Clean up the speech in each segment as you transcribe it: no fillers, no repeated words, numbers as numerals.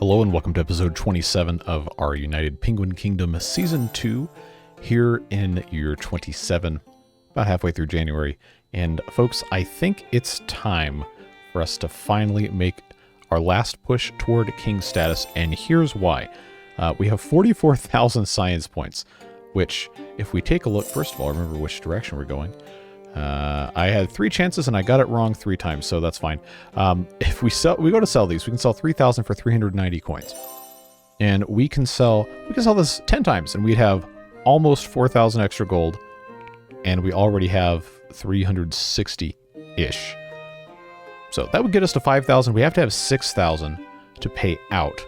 Hello and welcome to episode 27 of our United Penguin Kingdom Season 2 here in year 27, about halfway through January. And folks, I think it's time for us to finally make our last push toward king status, and here's why. We have 44,000 science points, which if we take a look, first of all, remember which direction we're going. I had 3 chances and I got it wrong 3 times, so that's fine. If we go to sell these, we can sell 3,000 for 390 coins. And we can sell this 10 times and we'd have almost 4,000 extra gold, and we already have 360-ish. So that would get us to 5,000. We have to have 6,000 to pay out.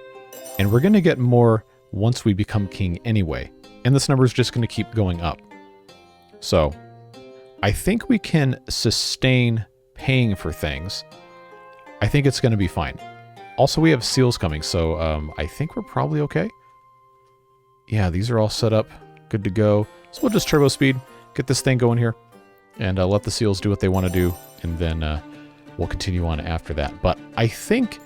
And we're going to get more once we become king anyway. And this number is just going to keep going up. So I think we can sustain paying for things. I think it's going to be fine. Also, we have seals coming, so I think we're probably okay. Yeah, these are all set up. Good to go. So we'll just turbo speed, get this thing going here, and let the seals do what they want to do, and then we'll continue on after that. But I think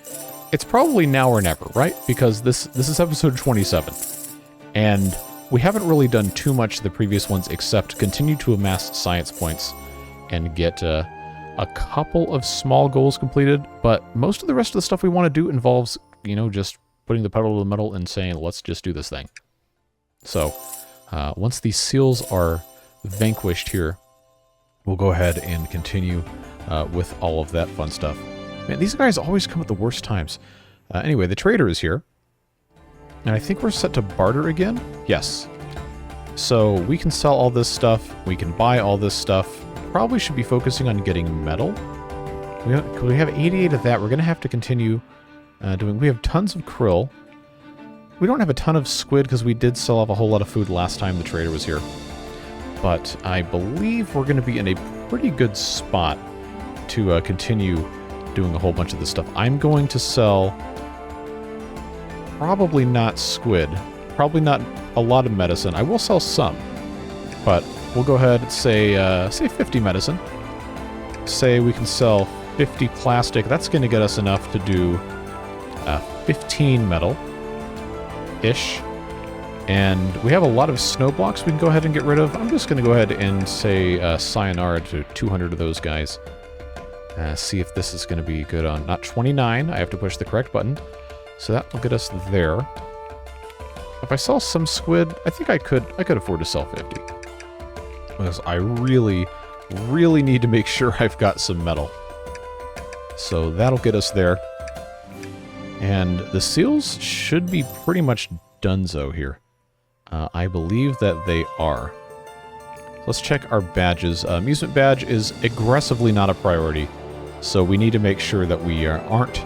it's probably now or never, right? Because this is episode 27, and we haven't really done too much the previous ones except continue to amass science points and get a couple of small goals completed, but most of the rest of the stuff we want to do involves, you know, just putting the pedal to the metal and saying, let's just do this thing. So once these seals are vanquished here, we'll go ahead and continue with all of that fun stuff. Man, these guys always come at the worst times. Anyway, the trader is here. And I think we're set to barter again? Yes. So we can sell all this stuff. We can buy all this stuff. Probably should be focusing on getting metal. We have 88 of that. We're going to have to continue doing... We have tons of krill. We don't have a ton of squid because we did sell off a whole lot of food last time the trader was here. But I believe we're going to be in a pretty good spot to continue doing a whole bunch of this stuff. I'm going to sell... Probably not squid. Probably not a lot of medicine. I will sell some, but we'll go ahead and say 50 medicine. Say we can sell 50 plastic. That's going to get us enough to do 15 metal-ish. And we have a lot of snow blocks we can go ahead and get rid of. I'm just going to go ahead and say sayonara to 200 of those guys. See if this is going to be good on... Not 29. I have to push the correct button. So that will get us there. If I sell some squid, I think I could afford to sell 50. Because I really, really need to make sure I've got some metal. So that'll get us there. And the seals should be pretty much donezo here. I believe that they are. Let's check our badges. Amusement badge is aggressively not a priority. So we need to make sure that we aren't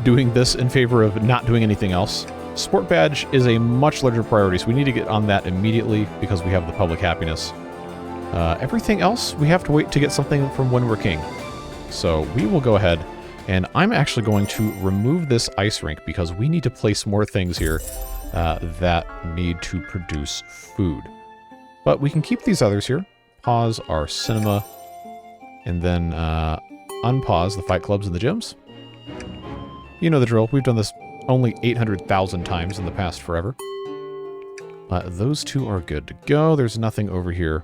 doing this in favor of not doing anything else. Sport badge is a much larger priority, so we need to get on that immediately because we have the public happiness. Everything else, we have to wait to get something from when we're king. So we will go ahead, and I'm actually going to remove this ice rink because we need to place more things here that need to produce food. But we can keep these others here. Pause our cinema, and then unpause the fight clubs and the gyms. You know the drill. We've done this only 800,000 times in the past forever. Those two are good to go. There's nothing over here.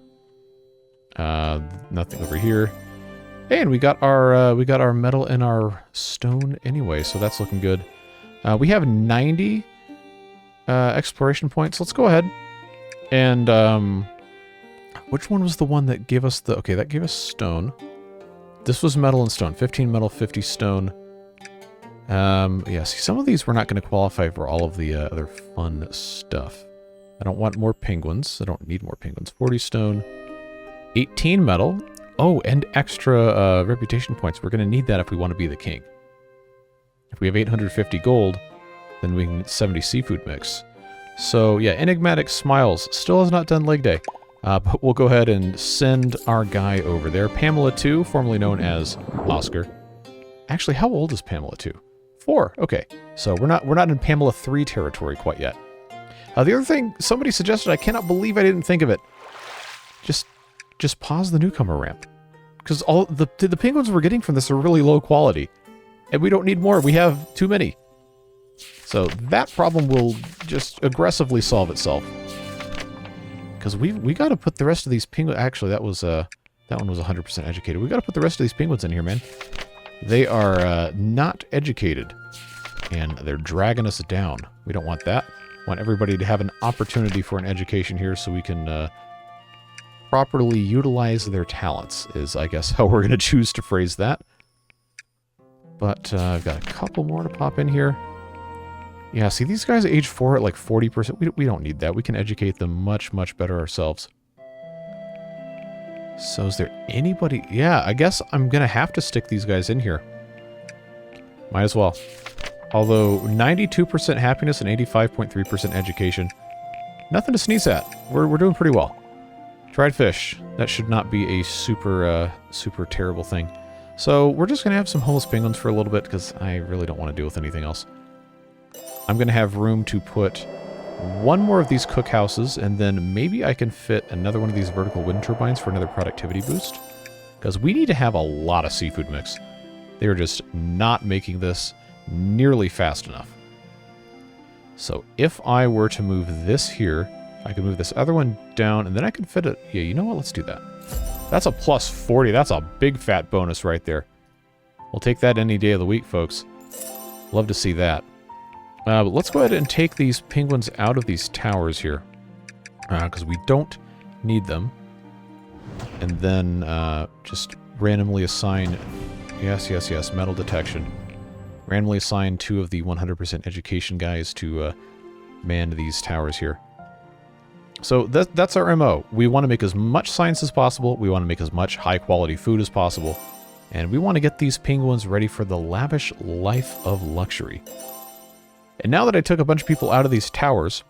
Nothing over here. And we got our metal and our stone anyway, so that's looking good. We have 90 exploration points. Let's go ahead. And which one was the one that gave us the... Okay, that gave us stone. This was metal and stone. 15 metal, 50 stone. Yeah, see, some of these we're not going to qualify for all of the other fun stuff. I don't want more penguins. I don't need more penguins. 40 stone, 18 metal. Oh, and extra reputation points. We're going to need that if we want to be the king. If we have 850 gold, then we can get 70 seafood mix. So, yeah, Enigmatic Smiles still has not done leg day. But we'll go ahead and send our guy over there. Pamela 2, formerly known as Oscar. Actually, how old is Pamela 2? 4. Okay, so we're not in Pamela 3 territory quite yet. The other thing somebody suggested, I cannot believe I didn't think of it. Just pause the newcomer ramp, because all the penguins we're getting from this are really low quality, and we don't need more. We have too many. So that problem will just aggressively solve itself. Because we got to put the rest of these penguins... Actually, that one was 100% educated. We got to put the rest of these penguins in here, man. They are not educated. And they're dragging us down. We don't want that. We want everybody to have an opportunity for an education here so we can properly utilize their talents, is, I guess, how we're going to choose to phrase that. But I've got a couple more to pop in here. Yeah, see, these guys at age 4 at like 40%. We don't need that. We can educate them much, much better ourselves. So is there anybody... Yeah, I guess I'm going to have to stick these guys in here. Might as well. Although 92% happiness and 85.3% education. Nothing to sneeze at. We're doing pretty well. Dried fish. That should not be a super, super terrible thing. So we're just going to have some homeless penguins for a little bit because I really don't want to deal with anything else. I'm going to have room to put one more of these cookhouses, and then maybe I can fit another one of these vertical wind turbines for another productivity boost. Because we need to have a lot of seafood mix. They are just not making this nearly fast enough. So if I were to move this here, I could move this other one down, and then I can fit it. Yeah, you know what? Let's do that. That's a plus 40. That's a big fat bonus right there. We'll take that any day of the week, folks. Love to see that. But let's go ahead and take these penguins out of these towers here. Because we don't need them. And then just randomly assign... Yes, yes, yes. Metal detection. Randomly assign 2 of the 100% education guys to man these towers here. So that's our MO. We want to make as much science as possible. We want to make as much high-quality food as possible. And we want to get these penguins ready for the lavish life of luxury. And now that I took a bunch of people out of these towers,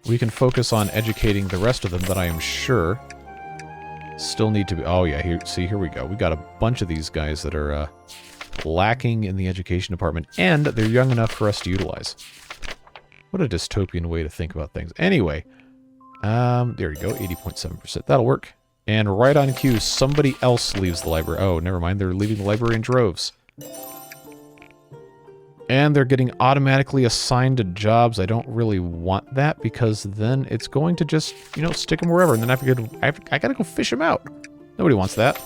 we can focus on educating the rest of them that I am sure still need to be... Oh yeah, here we go. We got a bunch of these guys that are lacking in the education department, and they're young enough for us to utilize. What a dystopian way to think about things. Anyway, there you go, 80.7%. That'll work. And right on cue, somebody else leaves the library. Oh, never mind, they're leaving the library in droves. And they're getting automatically assigned to jobs. I don't really want that, because then it's going to just, you know, stick them wherever. And then I gotta go fish them out. Nobody wants that.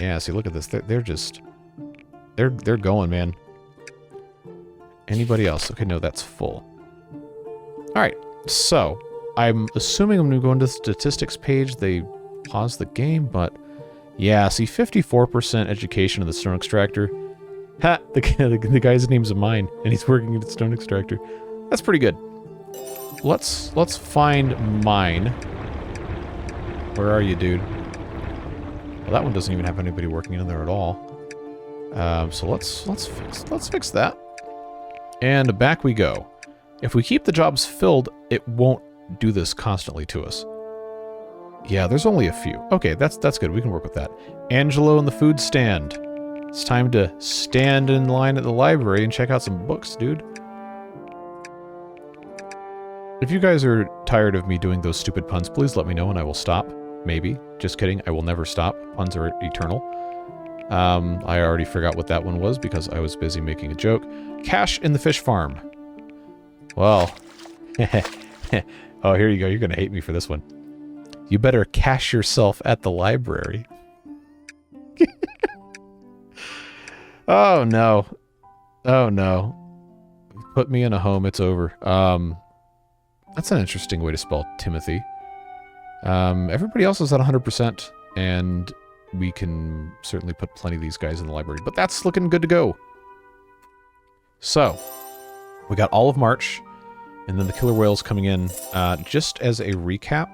Yeah, see, look at this. They're just... They're going, man. Anybody else? Okay, no, that's full. Alright, so... I'm assuming I'm going to go into the statistics page. They paused the game, but... Yeah, see, 54% education of the stone extractor. Ha! The guy's name's a mine, and he's working at the stone extractor. That's pretty good. Let's find mine. Where are you, dude? Well, that one doesn't even have anybody working in there at all. So let's fix that. And back we go. If we keep the jobs filled, it won't do this constantly to us. Yeah, there's only a few. Okay, that's good. We can work with that. Angelo and the food stand. It's time to stand in line at the library and check out some books, dude. If you guys are tired of me doing those stupid puns, please let me know and I will stop. Maybe. Just kidding. I will never stop. Puns are eternal. I already forgot what that one was because I was busy making a joke. Cash in the fish farm. Well. Oh, here you go. You're going to hate me for this one. You better cash yourself at the library. Oh, no. Oh, no. Put me in a home. It's over. That's an interesting way to spell Timothy. Everybody else is at 100%, and we can certainly put plenty of these guys in the library. But that's looking good to go. So, we got all of March, and then the killer whales coming in. Just as a recap,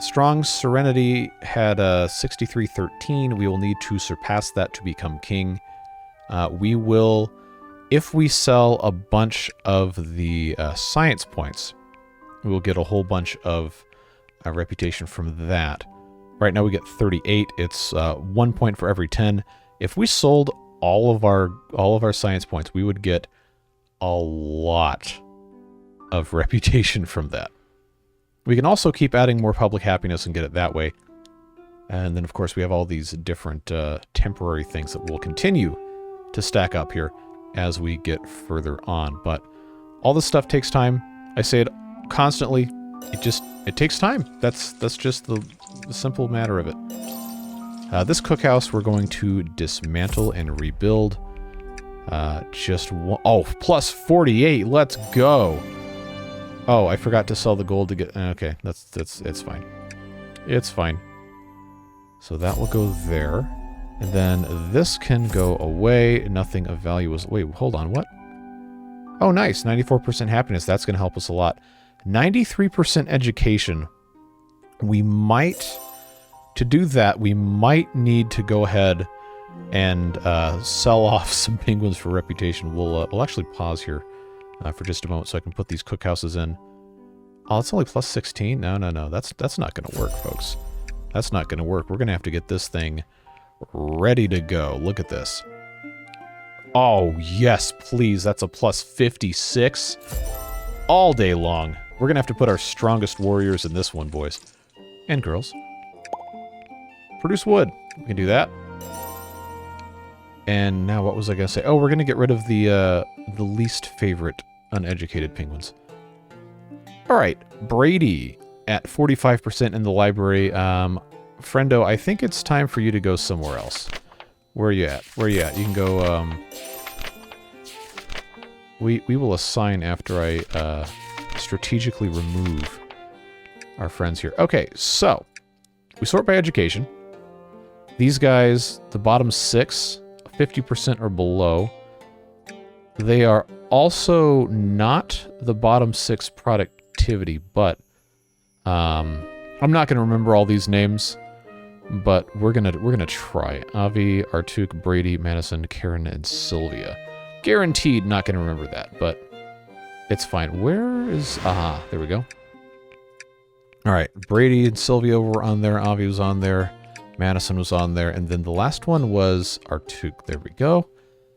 Strong Serenity had 6313. We will need to surpass that to become king. We will, if we sell a bunch of the science points, we will get a whole bunch of reputation from that. Right now we get 38. It's 1 point for every 10. If we sold all of our science points, we would get a lot of reputation from that. We can also keep adding more public happiness and get it that way. And then, of course, we have all these different temporary things that will continue to stack up here. as we get further on. But all this stuff takes time. I say it constantly. It takes time. That's just the simple matter of it. This cookhouse we're going to dismantle and rebuild. Oh, plus 48. Let's go. Oh, I forgot to sell the gold to get... Okay, it's fine. It's fine. So that will go there. And then this can go away. Nothing of value was... Wait, hold on. What? Oh, nice. 94% happiness. That's going to help us a lot. 93% education. We might... To do that, we might need to go ahead and sell off some penguins for reputation. We'll actually pause here for just a moment so I can put these cookhouses in. Oh, it's only plus 16? No. That's not going to work, folks. That's not going to work. We're going to have to get this thing ready to go. Look at this. Oh, yes, please. That's a plus 56 all day long. We're going to have to put our strongest warriors in this one, boys. And girls. Produce wood. We can do that. And now what was I going to say? Oh, we're going to get rid of the least favorite uneducated penguins. All right. Brady at 45% in the library. Friendo, I think it's time for you to go somewhere else. Where are you at? Where are you at? You can go... We will assign after I strategically remove our friends here. Okay, so we sort by education. These guys, the bottom 6, 50% or below. They are also not the bottom 6 productivity, but I'm not going to remember all these names, but we're gonna try. Avi, Artuk, Brady, Madison, Karen, and Sylvia. Guaranteed not going to remember that, but it's fine. Where is... Aha, there we go. All right, Brady and Sylvia were on there. Avi was on there. Madison was on there. And then the last one was Artuk. There we go.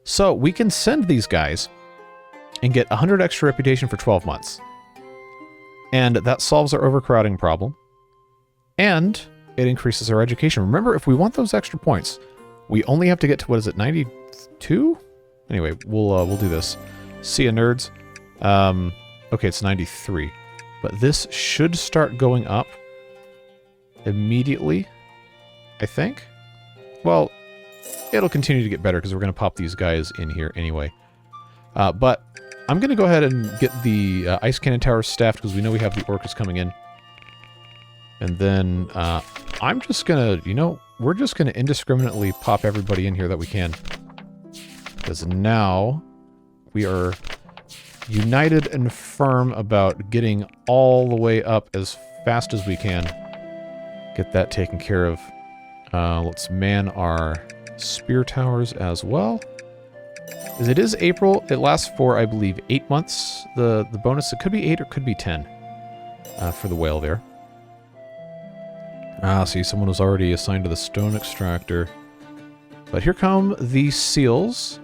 So we can send these guys and get 100 extra reputation for 12 months. And that solves our overcrowding problem. And it increases our education. Remember, if we want those extra points, we only have to get to, what is it, 92? Anyway, we'll do this. See ya, nerds. Okay, it's 93. But this should start going up immediately, I think. Well, it'll continue to get better because we're going to pop these guys in here anyway. But I'm going to go ahead and get the ice cannon tower staffed because we know we have the orcas coming in. And then I'm just going to, we're just going to indiscriminately pop everybody in here that we can. Because now we are united and firm about getting all the way up as fast as we can. Get that taken care of. Let's man our spear towers as well. As it is April, it lasts for, I believe, 8 months. The bonus, it could be 8 or could be 10 for the whale there. See, someone was already assigned to the stone extractor. But here come the seals,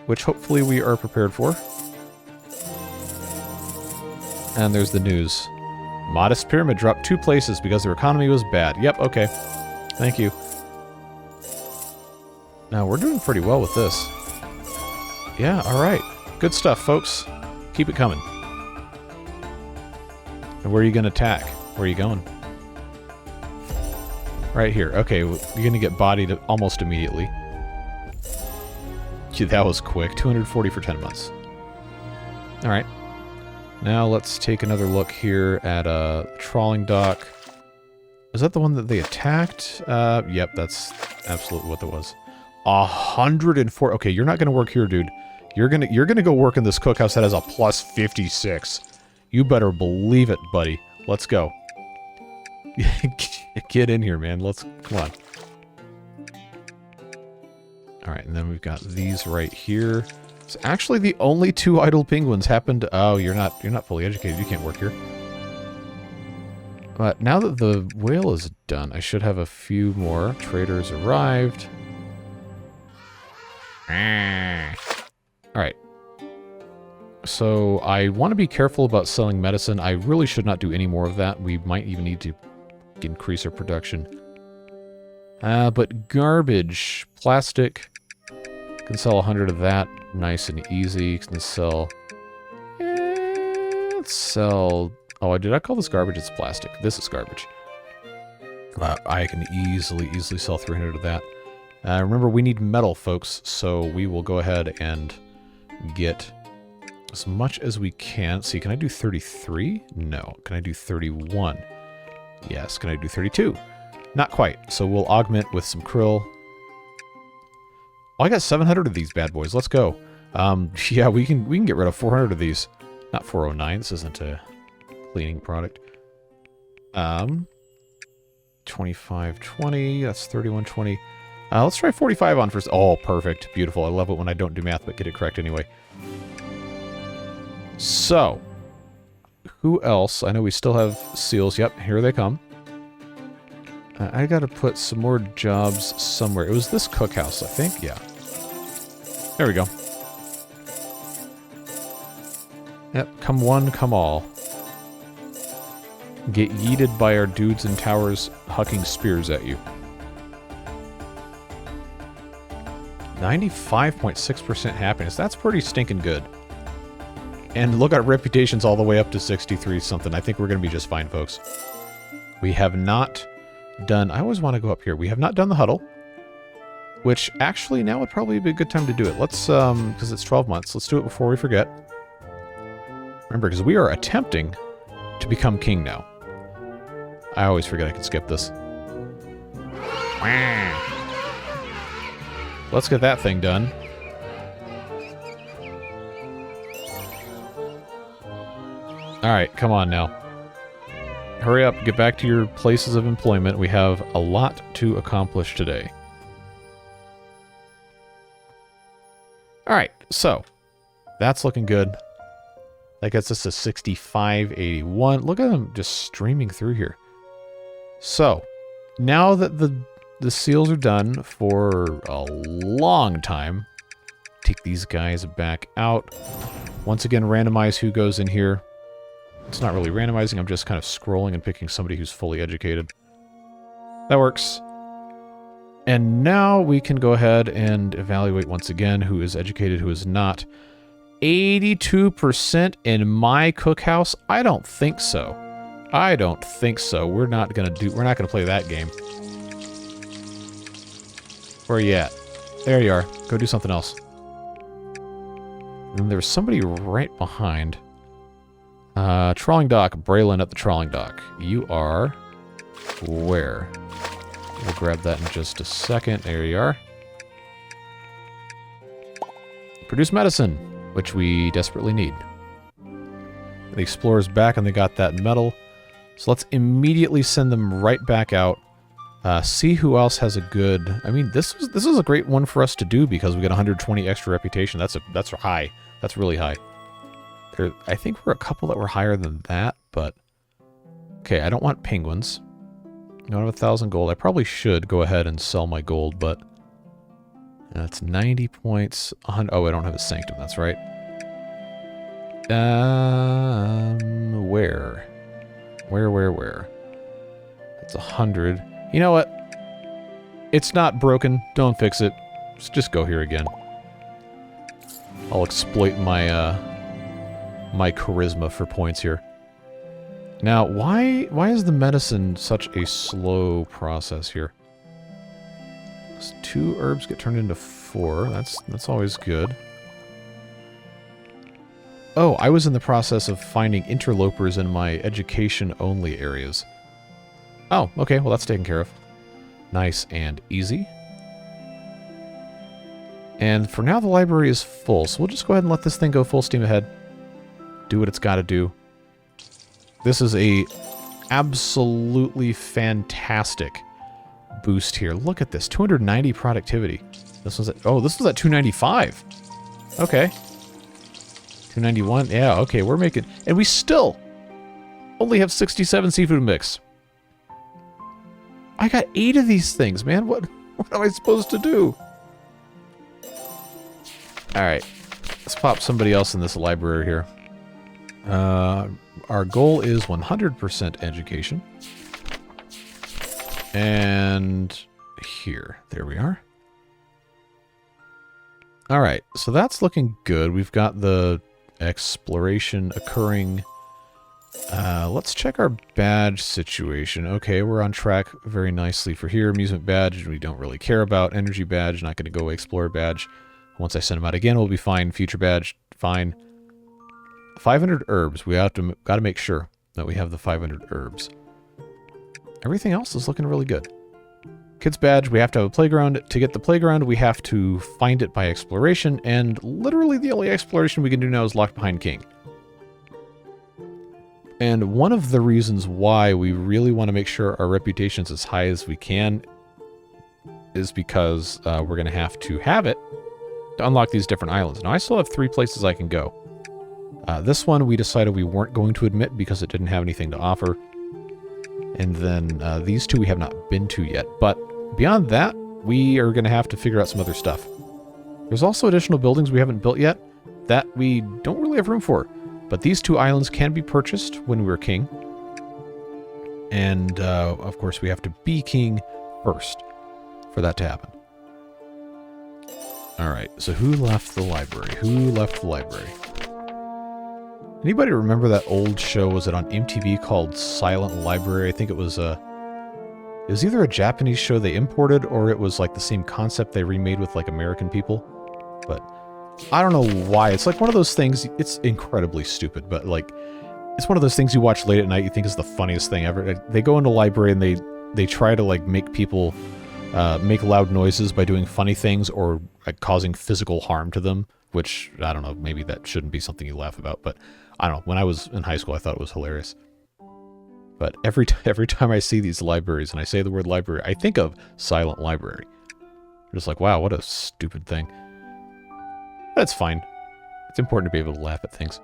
which hopefully we are prepared for. And there's the news. Modest Pyramid dropped 2 places because their economy was bad. Yep, okay. Thank you. Now, we're doing pretty well with this. Yeah, alright. Good stuff, folks. Keep it coming. And where are you going to attack? Where are you going? Right here. Okay, you're going to get bodied almost immediately. Gee, that was quick. 240 for 10 months. Alright. Now let's take another look here at a trawling dock. Is that the one that they attacked? Yep, that's absolutely what that was. 104. Okay, you're not gonna work here, dude. You're gonna go work in this cookhouse that has a plus 56. You better believe it, buddy. Let's go. Get in here, man. Come on. All right, and then we've got these right here. It's actually the only 2 idle penguins happened. Oh, you're not fully educated. You can't work here. But now that the whale is done, I should have a few more. Traders arrived. Alright. So I want to be careful about selling medicine. I really should not do any more of that. We might even need to increase our production. But garbage. Plastic. Can sell 100 of that. Nice and easy. Can sell... let's sell... Oh, did I call this garbage? It's plastic. This is garbage. I can easily sell 300 of that. Remember, we need metal, folks, so we will go ahead and get as much as we can. See, can I do 33? No. Can I do 31? Yes. Can I do 32? Not quite. So we'll augment with some krill. Oh, I got 700 of these bad boys. Let's go. Yeah, we can get rid of 400 of these. Not 409. This isn't a cleaning product. 2520. That's 3120. Let's try 45 on first. Oh, perfect. Beautiful. I love it when I don't do math, but get it correct anyway. So, who else? I know we still have seals. Yep, here they come. I gotta put some more jobs somewhere. It was this cookhouse, I think. Yeah. There we go. Yep, come one, come all. Get yeeted by our dudes in towers hucking spears at you. 95.6% happiness. That's pretty stinking good. And look at reputations all the way up to 63 something. I think we're going to be just fine, folks. We have not done... I always want to go up here. We have not done the huddle. Which, actually, now would probably be a good time to do it. Let's, because it's 12 months. Let's do it before we forget. Remember, because we are attempting to become king now. I always forget I can skip this. Let's get that thing done. Alright, come on now. Hurry up, get back to your places of employment. We have a lot to accomplish today. Alright, so that's looking good. That gets us to 6581. Look at them just streaming through here. So, now that the seals are done for a long time, take these guys back out. Once again, randomize who goes in here. It's not really randomizing, I'm just kind of scrolling and picking somebody who's fully educated. That works. And now we can go ahead and evaluate once again who is educated, who is not. 82% in my cookhouse? I don't think so. I don't think so. We're not gonna play that game. Where are you at? There you are. Go do something else. And there's somebody right behind. Trawling dock, Braylon at the trawling dock. You are where? We'll grab that in just a second. There you are. Produce medicine, which we desperately need. The explorer's back and they got that metal. So let's immediately send them right back out. See who else has a good... I mean, this was a great one for us to do because we got 120 extra reputation. That's high. That's really high. I think we're a couple that were higher than that, but... Okay, I don't want penguins. I don't have 1,000 gold. I probably should go ahead and sell my gold, but... That's 90 points. Oh, I don't have a sanctum. That's right. Where? Where? That's 100. You know what? It's not broken. Don't fix it. Just go here again. I'll exploit my my charisma for points here. Now, why is the medicine such a slow process here? 2 herbs get turned into 4. That's always good. Oh, I was in the process of finding interlopers in my education-only areas. Oh, okay, well that's taken care of. Nice and easy. And for now the library is full, so we'll just go ahead and let this thing go full steam ahead. Do what it's got to do. This is a absolutely fantastic boost here. Look at this, 290 productivity. This was at, oh, this was at 295. Okay. 291, yeah, okay, we're making, and we still only have 67 seafood mix. I got 8 of these things, man. What am I supposed to do? Alright, let's pop somebody else in this library here. Our goal is 100% education. And here, there we are. Alright, so that's looking good. We've got the exploration occurring. Let's check our badge situation. Okay, we're on track very nicely for here. Amusement badge, we don't really care about. Energy badge, not going to go away. Explorer badge. Once I send them out again, we'll be fine. Future badge, fine. 500 herbs. We have to got to make sure that we have the 500 herbs. Everything else is looking really good. Kids badge, we have to have a playground. To get the playground, we have to find it by exploration, and literally the only exploration we can do now is locked behind king. And one of the reasons why we really want to make sure our reputation's as high as we can is because we're going to have it to unlock these different islands. Now, I still have 3 places I can go. This one we decided we weren't going to admit because it didn't have anything to offer. And then these 2 we have not been to yet. But beyond that, we are going to have to figure out some other stuff. There's also additional buildings we haven't built yet that we don't really have room for. But these 2 islands can be purchased when we're king. And, of course, we have to be king first for that to happen. Alright, so who left the library? Who left the library? Anybody remember that old show? Was it on MTV called Silent Library? I think it was either a Japanese show they imported, or it was like the same concept they remade with like American people. But I don't know why. It's like one of those things, it's incredibly stupid, but like, it's one of those things you watch late at night you think is the funniest thing ever. They go into a library and they try to like make people make loud noises by doing funny things or like, causing physical harm to them, which, I don't know, maybe that shouldn't be something you laugh about, but I don't know. When I was in high school, I thought it was hilarious. But every time I see these libraries and I say the word library, I think of Silent Library. I'm just like, wow, what a stupid thing. That's fine. It's important to be able to laugh at things.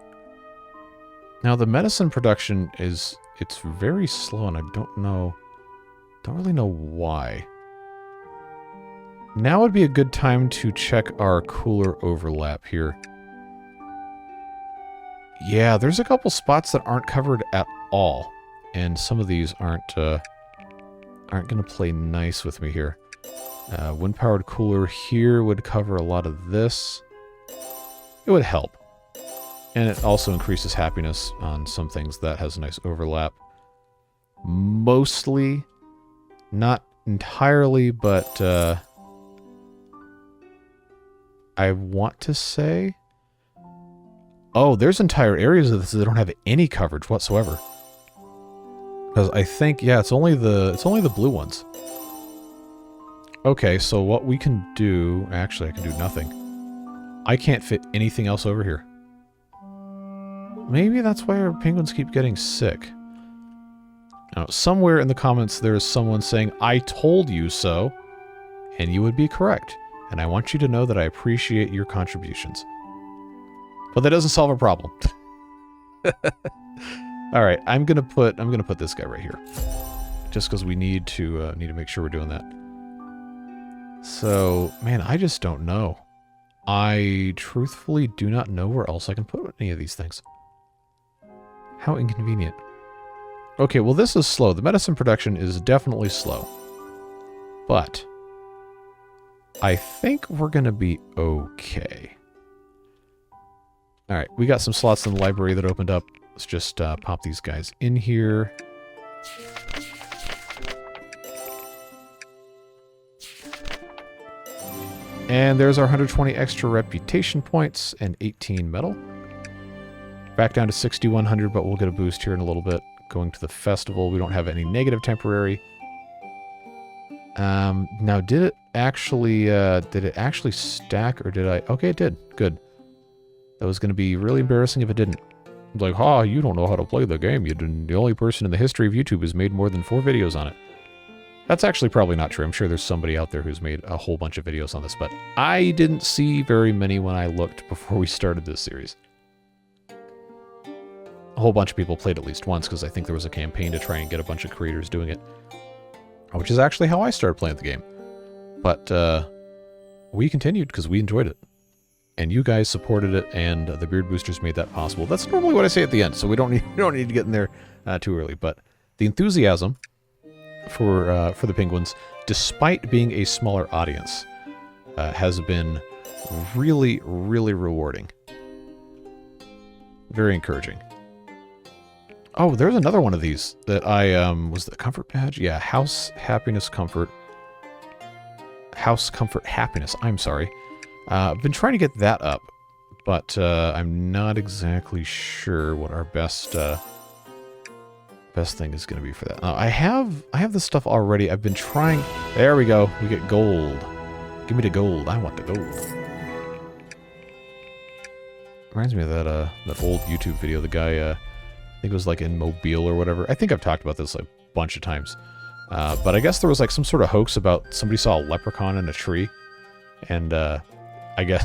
Now, the medicine production it's very slow, and I don't really know why. Now would be a good time to check our cooler overlap here. Yeah, there's a couple spots that aren't covered at all, and some of these aren't going to play nice with me here. Wind-powered cooler here would cover a lot of this. It would help. And it also increases happiness on some things. That has a nice overlap. Mostly, not entirely, but I want to say... Oh, there's entire areas of this that don't have any coverage whatsoever. Because I think, yeah, it's only the blue ones. Okay, so what we can do... Actually, I can do nothing. I can't fit anything else over here. Maybe that's why our penguins keep getting sick. Now, somewhere in the comments there is someone saying, I told you so, and you would be correct. And I want you to know that I appreciate your contributions. But that doesn't solve a problem. Alright, I'm gonna put this guy right here. Just because we need to make sure we're doing that. So, man, I just don't know. I truthfully do not know where else I can put any of these things. How inconvenient. Okay, well this is slow. The medicine production is definitely slow. But I think we're going to be okay. Alright, we got some slots in the library that opened up. Let's just pop these guys in here. And there's our 120 extra reputation points and 18 metal. Back down to 6,100, but we'll get a boost here in a little bit. Going to the festival, we don't have any negative temporary. Now, did it actually stack, or did I? Okay, it did. Good. That was going to be really embarrassing if it didn't. It's like, oh, you don't know how to play the game. You're the only person in the history of YouTube who's made more than 4 videos on it. That's actually probably not true. I'm sure there's somebody out there who's made a whole bunch of videos on this, but I didn't see very many when I looked before we started this series. A whole bunch of people played at least once, because I think there was a campaign to try and get a bunch of creators doing it. Which is actually how I started playing the game. But we continued because we enjoyed it. And you guys supported it, and the Beard Boosters made that possible. That's normally what I say at the end, so we don't need to get in there too early. But the enthusiasm for the Penguins, despite being a smaller audience, has been Really, really rewarding. Very encouraging. Oh, there's another one of these that I, was the comfort badge? Yeah, house, happiness, comfort. House, comfort, happiness. I'm sorry. I've been trying to get that up, but I'm not exactly sure what our best thing is going to be for that. I have this stuff already. I've been trying. There we go. We get gold. Give me the gold. I want the gold. Reminds me of that old YouTube video. The guy, I think it was like in Mobile or whatever. I think I've talked about this like a bunch of times. But I guess there was like some sort of hoax about somebody saw a leprechaun in a tree. And I guess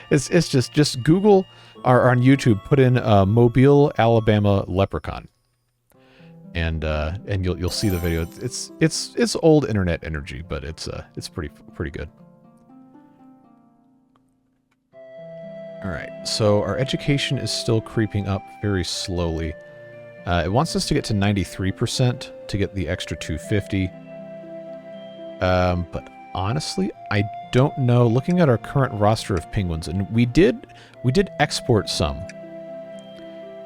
it's just Google or on YouTube, put in Mobile, Alabama leprechaun. And you'll see the video. It's old internet energy, but it's pretty good. All right, so our education is still creeping up very slowly. It wants us to get to 93% to get the extra 250. But honestly, I don't know. Looking at our current roster of penguins, and we did export some.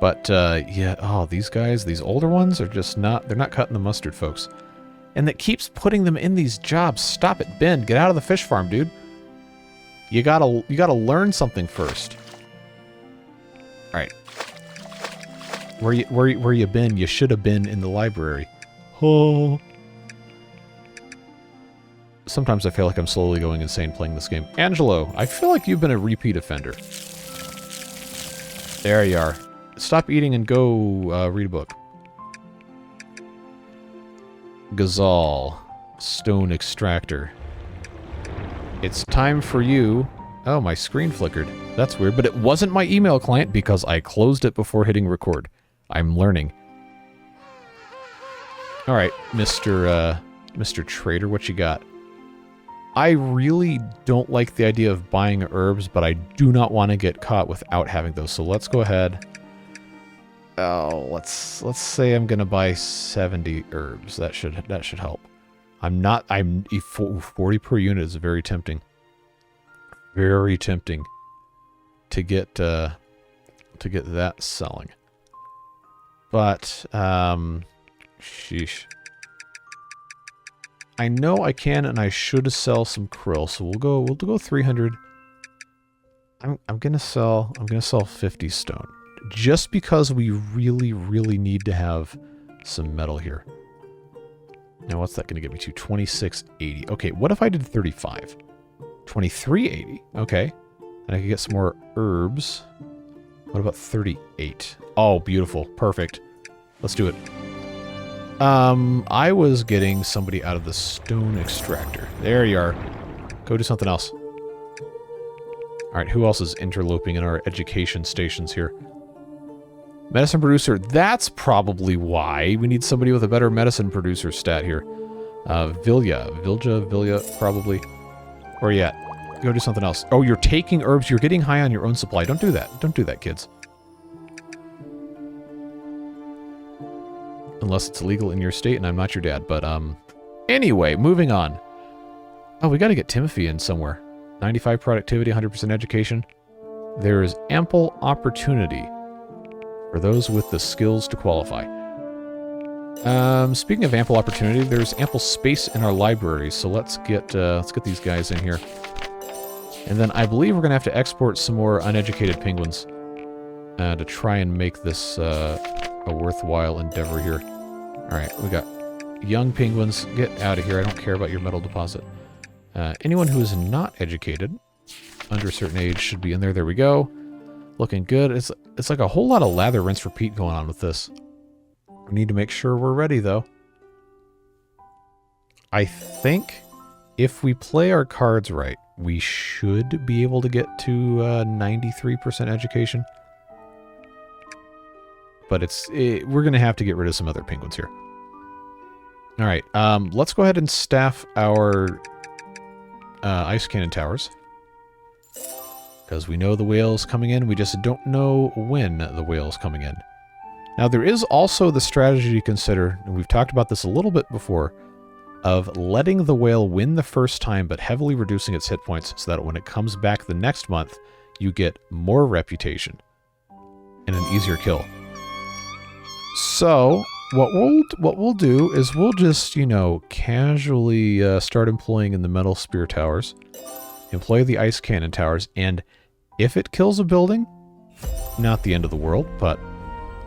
But yeah, oh, these guys, these older ones are just they're not cutting the mustard, folks. And that keeps putting them in these jobs. Stop it, Ben. Get out of the fish farm, dude. You gotta learn something first. All right. Where you been? You should have been in the library. Oh. Sometimes I feel like I'm slowly going insane playing this game. Angelo, I feel like you've been a repeat offender. There you are. Stop eating and go read a book. Gazal. Stone extractor. It's time for you. Oh, my screen flickered. That's weird, but it wasn't my email client because I closed it before hitting record. I'm learning. All right, Mr. Trader, what you got? I really don't like the idea of buying herbs, but I do not want to get caught without having those. So let's go ahead. Oh, let's say I'm gonna buy 70 herbs. That should help. I'm 40 per unit is very tempting. Very tempting to get that selling. But sheesh. I know I can and I should sell some krill, so we'll go 300. I'm gonna sell 50 stone. Just because we really, really need to have some metal here. Now, what's that going to get me to? 2680. Okay, what if I did 35? 2380. Okay. And I could get some more herbs. What about 38? Oh, beautiful. Perfect. Let's do it. I was getting somebody out of the stone extractor. There you are. Go do something else. All right, who else is interloping in our education stations here? Medicine producer, that's probably why. We need somebody with a better medicine producer stat here. Vilja, probably. Where are you at? Go do something else. Oh, you're taking herbs. You're getting high on your own supply. Don't do that. Don't do that, kids. Unless it's illegal in your state and I'm not your dad. But, anyway, moving on. Oh, we got to get Timothy in somewhere. 95 productivity, 100% education. There is ample opportunity for those with the skills to qualify. Speaking of ample opportunity, there's ample space in our library, so let's get these guys in here. And then I believe we're gonna have to export some more uneducated penguins to try and make this a worthwhile endeavor here. All right, we got young penguins. Get out of here. I don't care about your metal deposit. Anyone who is not educated, under a certain age, should be in there. There we go. Looking good. It's like a whole lot of lather, rinse, repeat going on with this. We need to make sure we're ready, though. I think if we play our cards right, we should be able to get to 93% education. But we're going to have to get rid of some other penguins here. All right, let's go ahead and staff our ice cannon towers. Because we know the whale's coming in, we just don't know when the whale's coming in. Now, there is also the strategy to consider, and we've talked about this a little bit before, of letting the whale win the first time, but heavily reducing its hit points so that when it comes back the next month, you get more reputation and an easier kill. So what we'll do is we'll just, you know, casually start employing in the metal spear towers, employ the ice cannon towers, and if it kills a building, not the end of the world, but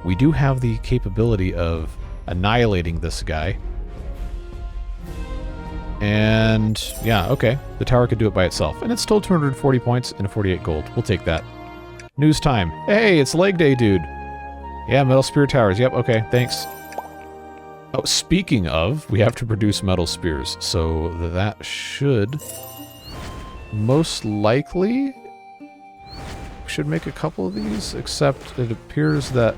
we do have the capability of annihilating this guy. And yeah, okay, the tower could do it by itself, and it's still 240 points and 48 gold. We'll take that. News time. Hey, it's leg day, dude. Yeah, metal spear towers. Yep, okay, thanks. Oh, speaking of, we have to produce metal spears, so that should most likely should make a couple of these, except it appears that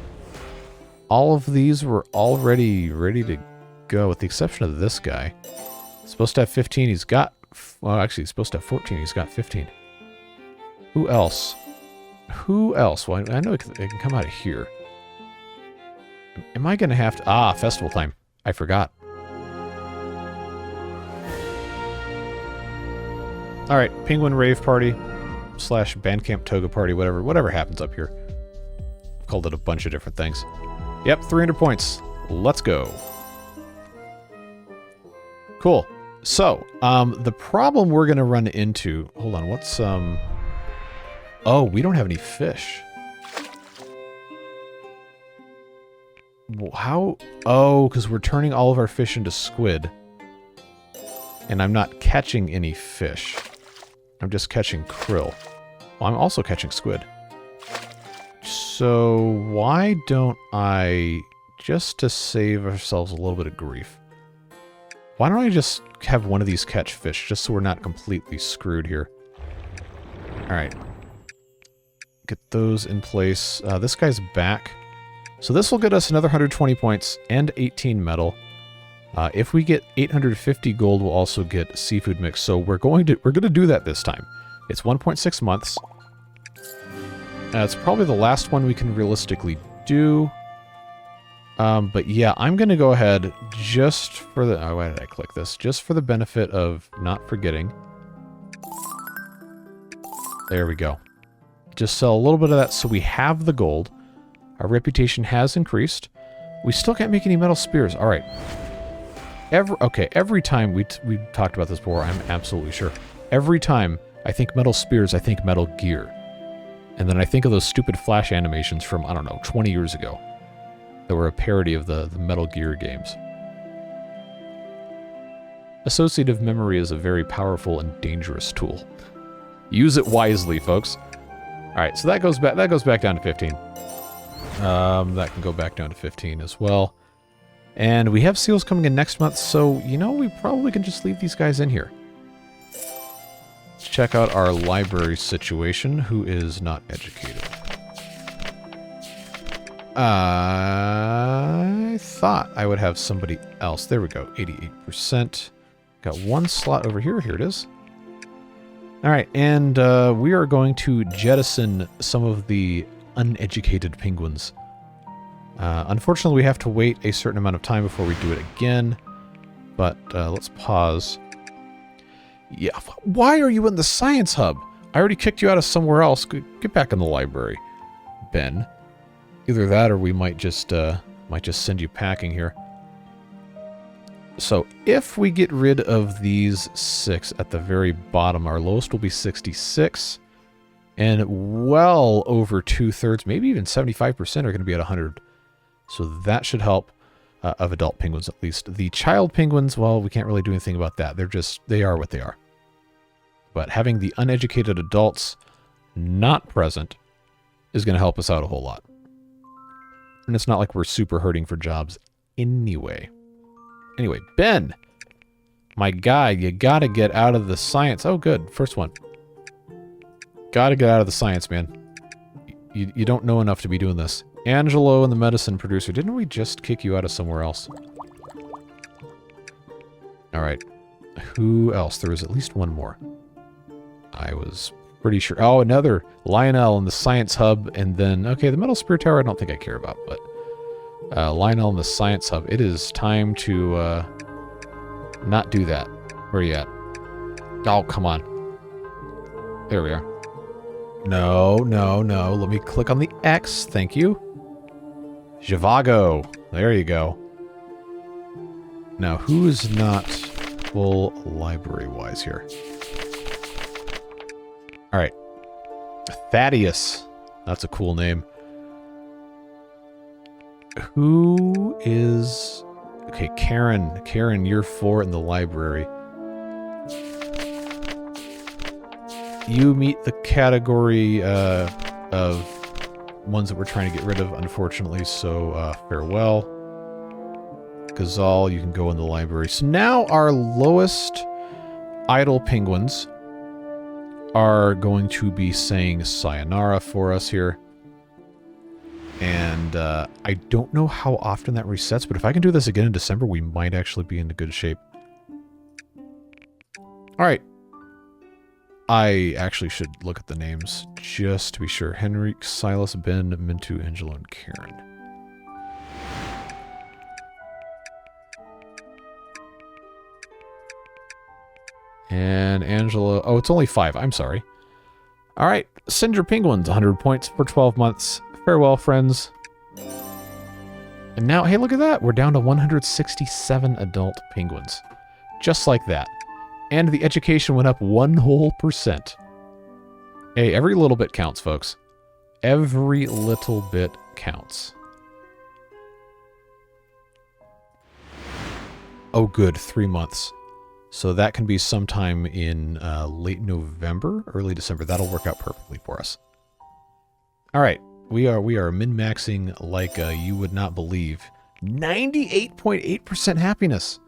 all of these were already ready to go, with the exception of this guy. He's supposed to have 15, he's got... Well, actually, he's supposed to have 14, he's got 15. Who else? Who else? Well, I know it can come out of here. Am I going to have to... Ah, festival time. I forgot. Alright, Penguin Rave Party / Bandcamp Toga Party, whatever happens up here. I've called it a bunch of different things. Yep, 300 points. Let's go. Cool. So, the problem we're going to run into... Hold on, what's... Oh, we don't have any fish. How? Oh, because we're turning all of our fish into squid. And I'm not catching any fish. I'm just catching krill. Well, I'm also catching squid. So why don't I, just to save ourselves a little bit of grief, why don't I just have one of these catch fish, just so we're not completely screwed here. Alright. Get those in place. This guy's back. So this will get us another 120 points and 18 metal. If we get 850 gold, we'll also get seafood mix. So we're going to do that this time. It's 1.6 months. It's probably the last one we can realistically do. But yeah, I'm going to go ahead just for the... Oh, why did I click this? Just for the benefit of not forgetting. There we go. Just sell a little bit of that so we have the gold. Our reputation has increased. We still can't make any metal spears. All right. Every time we talked about this before, I'm absolutely sure. Every time I think metal spears, I think Metal Gear. And then I think of those stupid Flash animations from, I don't know, 20 years ago. That were a parody of the Metal Gear games. Associative memory is a very powerful and dangerous tool. Use it wisely, folks. Alright, so that goes back down to 15. That can go back down to 15 as well. And we have seals coming in next month, so, you know, we probably can just leave these guys in here. Let's check out our library situation. Who is not educated? I thought I would have somebody else. There we go, 88%. Got one slot over here. Here it is. Alright, and we are going to jettison some of the uneducated penguins. Unfortunately, we have to wait a certain amount of time before we do it again. But let's pause. Yeah, why are you in the science hub? I already kicked you out of somewhere else. Get back in the library, Ben. Either that, or we might just send you packing here. So if we get rid of these 6 at the very bottom, our lowest will be 66. And well over 2/3, maybe even 75% are going to be at 100. So that should help, of adult penguins at least. The child penguins, well, we can't really do anything about that. They are what they are. But having the uneducated adults not present is going to help us out a whole lot. And it's not like we're super hurting for jobs anyway. Anyway, Ben! My guy, you gotta get out of the science. Oh, good. First one. Gotta get out of the science, man. You don't know enough to be doing this. Angelo and the medicine producer. Didn't we just kick you out of somewhere else? Alright. Who else? There was at least one more. I was pretty sure. Oh, another Lionel in the science hub, and then... Okay, the metal spear tower I don't think I care about, but... Lionel in the science hub. It is time to not do that. Where are you at? Oh, come on. There we are. No, no, no. Let me click on the X. Thank you. Zhivago. There you go. Now, who is not full library-wise here? All right. Thaddeus. That's a cool name. Who is... Okay, Karen. Karen, you're 4 in the library. You meet the category of ones that we're trying to get rid of, unfortunately, so farewell. Gazal, you can go in the library. So now our lowest idle penguins are going to be saying sayonara for us here. And I don't know how often that resets, but if I can do this again in December, we might actually be in good shape. Alright. I actually should look at the names just to be sure. Henrik, Silas, Ben, Mintu, Angelo, and Karen. And Angelo... Oh, it's only 5. I'm sorry. All right. Send your penguins. 100 points for 12 months. Farewell, friends. And now, hey, look at that. We're down to 167 adult penguins. Just like that. And the education went up 1 whole %. Hey, every little bit counts, folks. Every little bit counts. Oh, good. 3 months. So that can be sometime in late November, early December. That'll work out perfectly for us. All right. We are min-maxing like you would not believe. 98.8% happiness.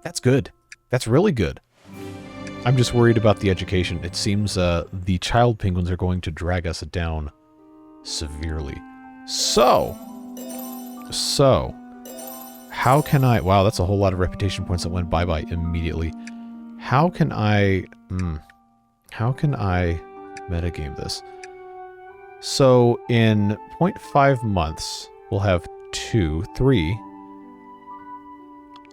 That's good. That's really good. I'm just worried about the education. It seems the child penguins are going to drag us down severely. So, how can I... Wow, that's a whole lot of reputation points that went bye-bye immediately. How can I metagame this? So, in 0.5 months, we'll have 2, 3...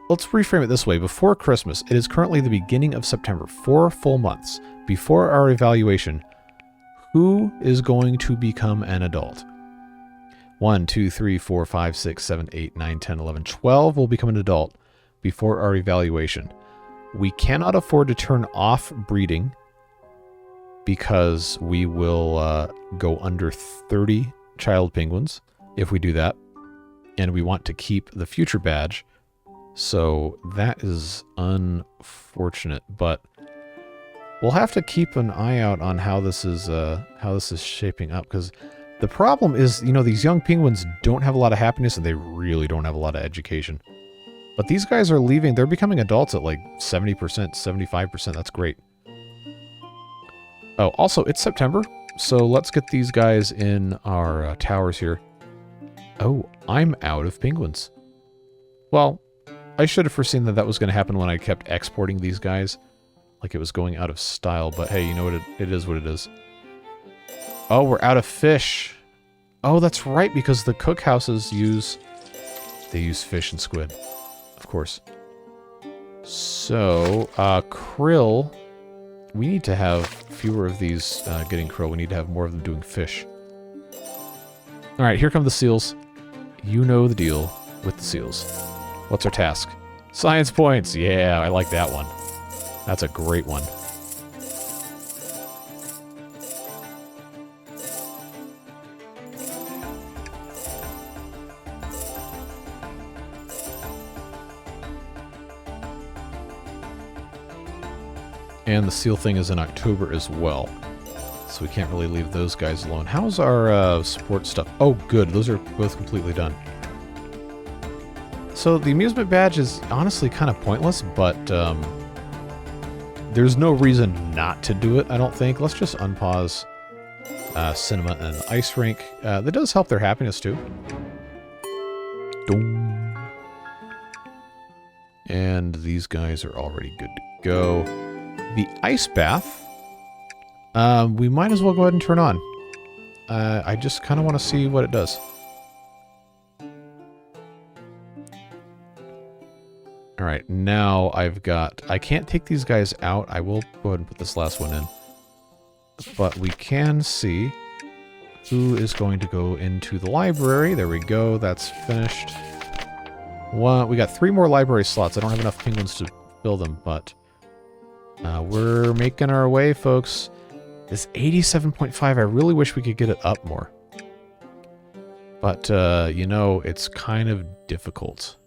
Let's reframe it this way. Before Christmas, it is currently the beginning of September. 4 full months. Before our evaluation, who is going to become an adult? 1, 2, 3, 4, 5, 6, 7, 8, 9, 10, 11, 12 will become an adult before our evaluation. We cannot afford to turn off breeding because we will go under 30 child penguins if we do that. And we want to keep the future badge. So that is unfortunate, but we'll have to keep an eye out on how this is shaping up, because the problem is, you know, these young penguins don't have a lot of happiness and they really don't have a lot of education. But these guys are leaving, they're becoming adults at like 70%, 75%, that's great. Oh, also, it's September, so let's get these guys in our towers here. Oh, I'm out of penguins. Well, I should have foreseen that that was going to happen when I kept exporting these guys. Like it was going out of style, but hey, you know what? It is what it is. Oh, we're out of fish. Oh, that's right, because the cookhouses use fish and squid. Of course. So, krill. We need to have fewer of these getting krill. We need to have more of them doing fish. Alright, here come the seals. You know the deal with the seals. What's our task? Science points! Yeah, I like that one. That's a great one. And the seal thing is in October as well. So we can't really leave those guys alone. How's our support stuff? Oh, good. Those are both completely done. So the amusement badge is honestly kind of pointless, but there's no reason not to do it, I don't think. Let's just unpause cinema and ice rink. That does help their happiness too. Dong. And these guys are already good to go. The ice bath, we might as well go ahead and turn on. I just kind of want to see what it does. Alright, now I've got... I can't take these guys out. I will go ahead and put this last one in. But we can see who is going to go into the library. There we go. That's finished. We got 3 more library slots. I don't have enough penguins to fill them, but we're making our way, folks. This 87.5, I really wish we could get it up more. But, you know, it's kind of difficult.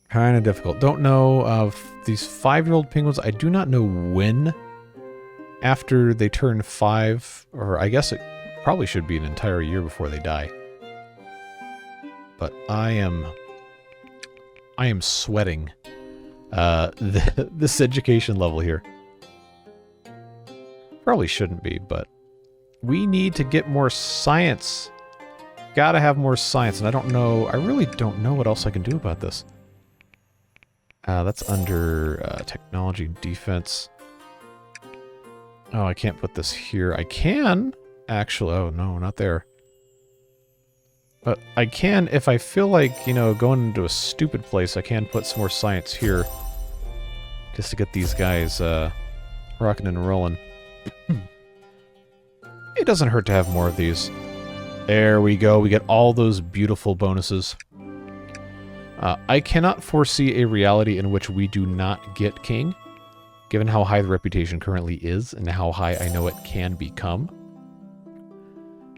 Kind of difficult. Don't know of these 5-year-old penguins. I do not know when after they turn 5, or I guess it probably should be an entire year before they die. But I am sweating this education level here. Probably shouldn't be, but we need to get more science. Gotta have more science, and I don't know, I really don't know what else I can do about this. That's under technology defense. Oh, I can't put this here. I can, actually. Oh, no, not there. But I can, if I feel like, you know, going into a stupid place, I can put some more science here. Just to get these guys rocking and rolling. It doesn't hurt to have more of these. There we go. We get all those beautiful bonuses. I cannot foresee a reality in which we do not get king, given how high the reputation currently is and how high I know it can become.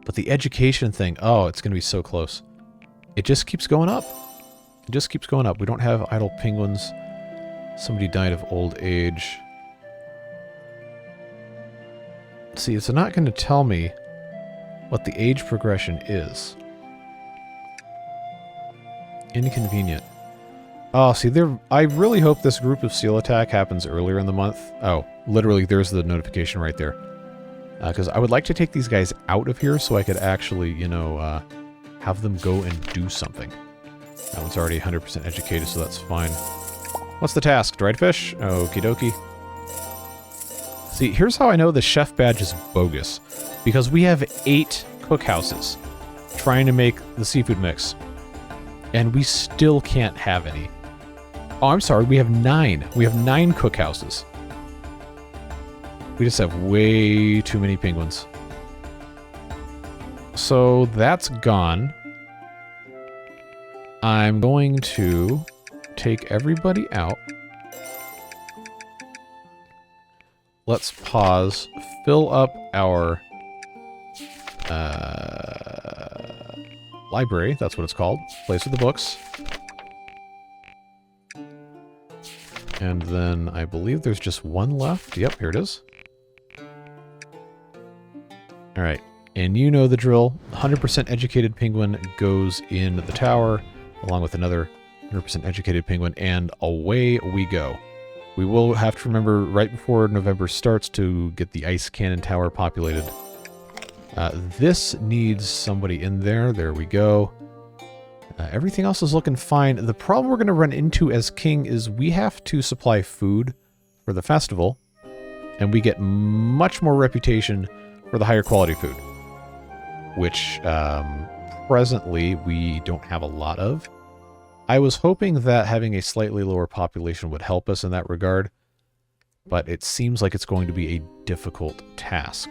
But the education thing, oh, it's going to be so close. It just keeps going up. It just keeps going up. We don't have idle penguins. Somebody died of old age. See, it's not going to tell me what the age progression is. Inconvenient. Oh, see, I really hope this group of seal attack happens earlier in the month. Oh, literally, there's the notification right there. Because I would like to take these guys out of here so I could actually, you know, have them go and do something. That one's already 100% educated, so that's fine. What's the task? Dried fish? Okie dokie. See, here's how I know the chef badge is bogus. Because we have 8 cookhouses trying to make the seafood mix. And we still can't have any. Oh, I'm sorry, we have 9. We have 9 cookhouses. We just have way too many penguins. So that's gone. I'm going to take everybody out. Let's pause, fill up our library, that's what it's called. Place of the books. And then I believe there's just one left. Yep, here it is. Alright, and you know the drill. 100% educated penguin goes in the tower, along with another 100% educated penguin, and away we go. We will have to remember right before November starts to get the ice cannon tower populated. This needs somebody in there. There we go. Everything else is looking fine. The problem we're going to run into as king is we have to supply food for the festival, and we get much more reputation for the higher quality food, which presently we don't have a lot of. I was hoping that having a slightly lower population would help us in that regard, but it seems like it's going to be a difficult task.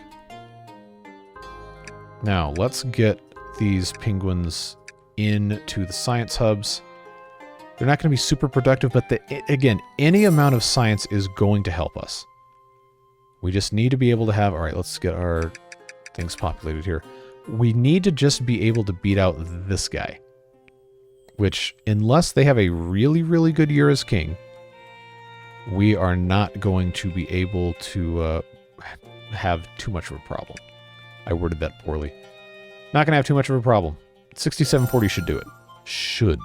Now, let's get these penguins into the science hubs. They're not going to be super productive, but again, any amount of science is going to help us. We just need to be able to have... Alright, let's get our things populated here. We need to just be able to beat out this guy. Which, unless they have a really, really good year as king, we are not going to be able to have too much of a problem. I worded that poorly. Not going to have too much of a problem. 6740 should do it. Should.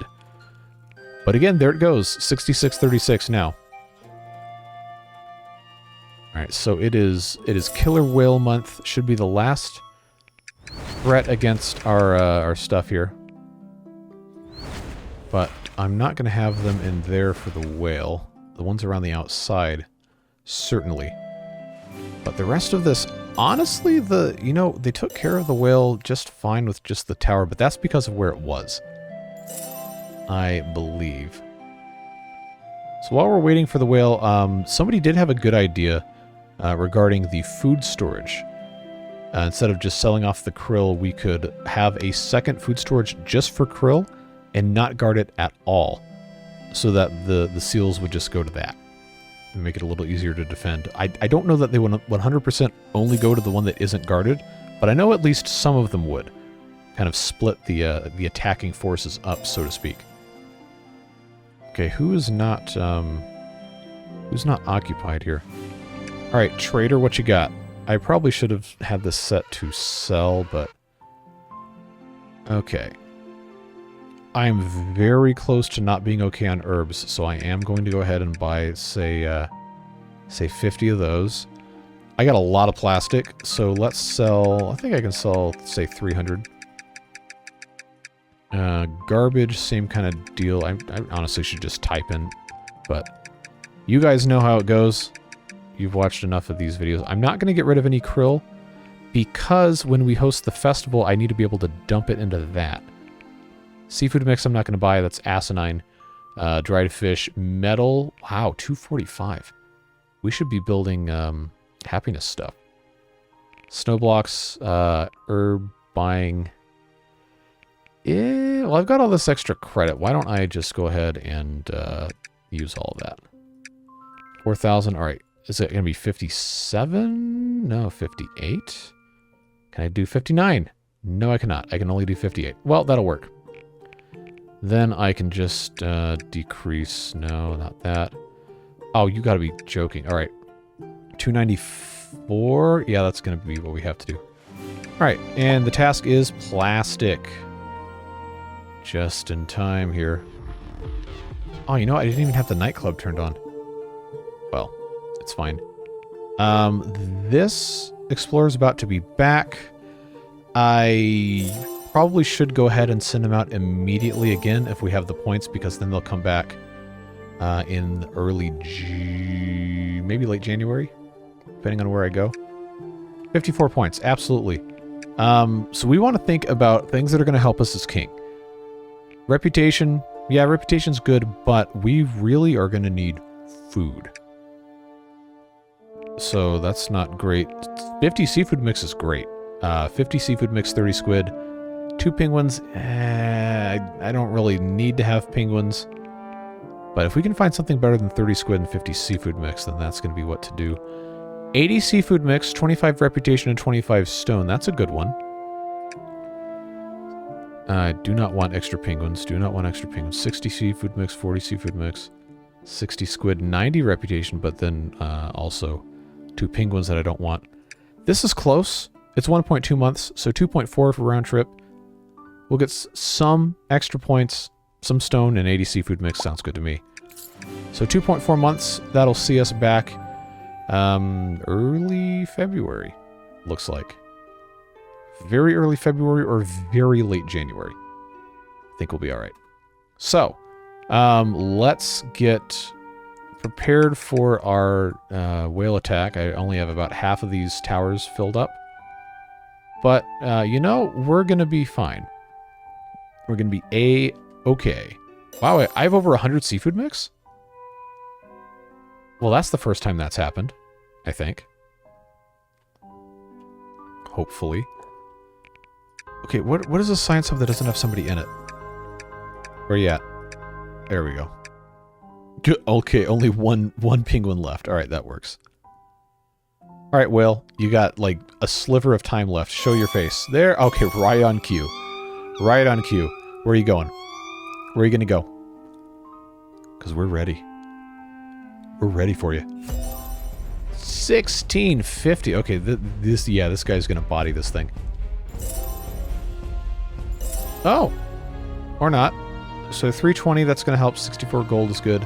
But again, there it goes. 6636 now. Alright, so it is Killer Whale Month. Should be the last threat against our stuff here. But I'm not going to have them in there for the whale. The ones around the outside, certainly. But the rest of this, honestly, they took care of the whale just fine with just the tower, but that's because of where it was, I believe. So while we're waiting for the whale, somebody did have a good idea regarding the food storage. Instead of just selling off the krill, we could have a second food storage just for krill and not guard it at all, so that the seals would just go to that and make it a little easier to defend. I don't know that they would 100% only go to the one that isn't guarded, but I know at least some of them would. Kind of split the attacking forces up, so to speak. Okay, who's not occupied here? All right, trader, what you got? I probably should have had this set to sell, but okay. I'm very close to not being okay on herbs, so I am going to go ahead and buy, say 50 of those. I got a lot of plastic, so let's sell. I think I can sell, say, 300. Garbage, same kind of deal. I honestly should just type in, but you guys know how it goes. You've watched enough of these videos. I'm not going to get rid of any krill because when we host the festival, I need to be able to dump it into that. Seafood mix I'm not going to buy. That's asinine. Dried fish. Metal. Wow, 245. We should be building happiness stuff. Snow blocks. Herb buying. Yeah, well, I've got all this extra credit. Why don't I just go ahead and use all of that? 4,000. All right. Is it going to be 57? No, 58. Can I do 59? No, I cannot. I can only do 58. Well, that'll work. Then I can just decrease. No, not that. Oh, you got to be joking. All right. 294. Yeah, that's going to be what we have to do. All right. And the task is plastic. Just in time here. Oh, you know, I didn't even have the nightclub turned on. Well, it's fine. This explorer's about to be back. I probably should go ahead and send them out immediately again if we have the points, because then they'll come back in early maybe late January, depending on where I go. 54 points, absolutely. So we want to think about things that are going to help us as king. Reputation, yeah, reputation's good, but we really are going to need food. So that's not great. 50 seafood mix is great. 50 seafood mix, 30 squid. 2 penguins. I don't really need to have penguins. But if we can find something better than 30 squid and 50 seafood mix, then that's going to be what to do. 80 seafood mix, 25 reputation, and 25 stone. That's a good one. I do not want extra penguins. Do not want extra penguins. 60 seafood mix, 40 seafood mix, 60 squid, 90 reputation, but then also 2 penguins that I don't want. This is close. It's 1.2 months, so 2.4 for round trip. We'll get some extra points, some stone, and 80 seafood mix. Sounds good to me. So 2.4 months. That'll see us back early February, looks like. Very early February or very late January. I think we'll be all right. So, let's get prepared for our whale attack. I only have about half of these towers filled up. But, you know, we're going to be fine. We're going to be A-okay. Wow, I have over 100 seafood mix? Well, that's the first time that's happened, I think. Hopefully. Okay, what does the science have that doesn't have somebody in it? Where you at? There we go. Okay, only one penguin left. All right, that works. All right, whale, you got like a sliver of time left. Show your face. There. Okay, right on cue. Right on cue. Where are you going? Where are you going to go? Because we're ready. We're ready for you. 1650. Okay, this guy's going to body this thing. Oh. Or not. So 320, that's going to help. 64 gold is good.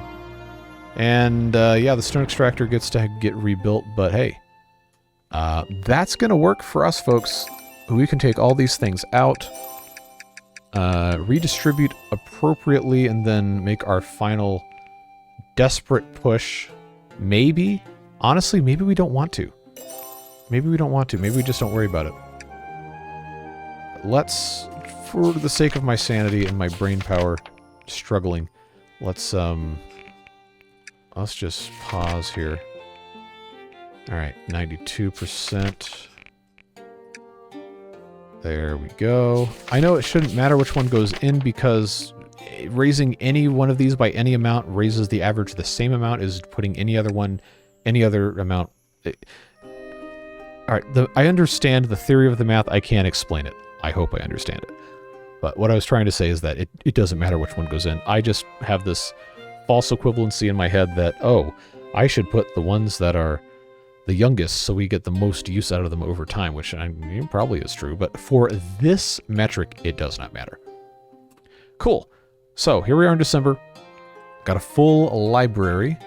And, yeah, the stone extractor gets to get rebuilt, but hey. That's going to work for us, folks. We can take all these things out, redistribute appropriately, and then make our final desperate push. Maybe. Honestly, maybe we don't want to. Maybe we don't want to. Maybe we just don't worry about it. Let's, for the sake of my sanity and my brain power struggling, let's let's just pause here. All right, 92%. There we go. I know it shouldn't matter which one goes in because raising any one of these by any amount raises the average the same amount as putting any other amount. All right, I understand the theory of the math. I can't explain it. I hope I understand it. But what I was trying to say is that it doesn't matter which one goes in. I just have this false equivalency in my head that, oh, I should put the ones that are the youngest so we get the most use out of them over time, which probably is true. But for this metric, it does not matter. Cool. So here we are in December. Got a full library.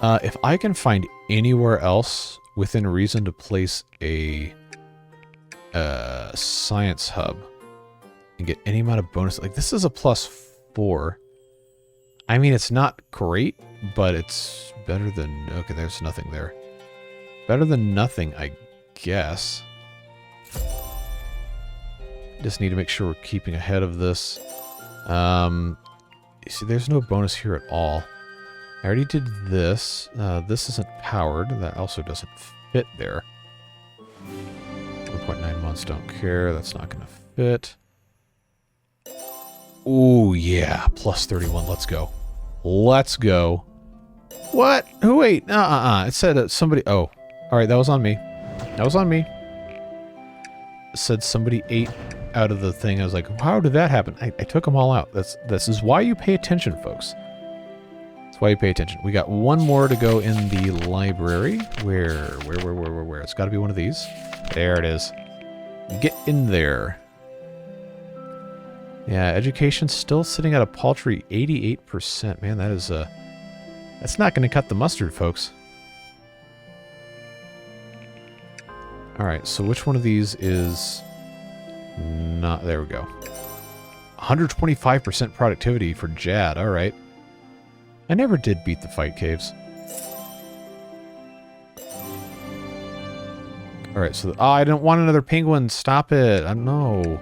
If I can find anywhere else within reason to place a science hub and get any amount of bonus, like this is a +4. I mean, it's not great, but it's better than, okay, there's nothing there. Better than nothing, I guess. Just need to make sure we're keeping ahead of this. You see, there's no bonus here at all. I already did this. This isn't powered. That also doesn't fit there. 1.9 months, don't care. That's not going to fit. Ooh, yeah. +31. Let's go. Let's go. What? Oh, wait. It said somebody... Oh. All right, that was on me. That was on me. It said somebody ate out of the thing. I was like, how did that happen? I took them all out. This is why you pay attention, folks. That's why you pay attention. We got one more to go in the library. Where? It's got to be one of these. There it is. Get in there. Yeah, education's still sitting at a paltry 88%. Man, that is that's not going to cut the mustard, folks. All right, so which one of these is not... There we go. 125% productivity for Jad. All right. I never did beat the fight caves. All right, so... Oh, I don't want another penguin. Stop it. No.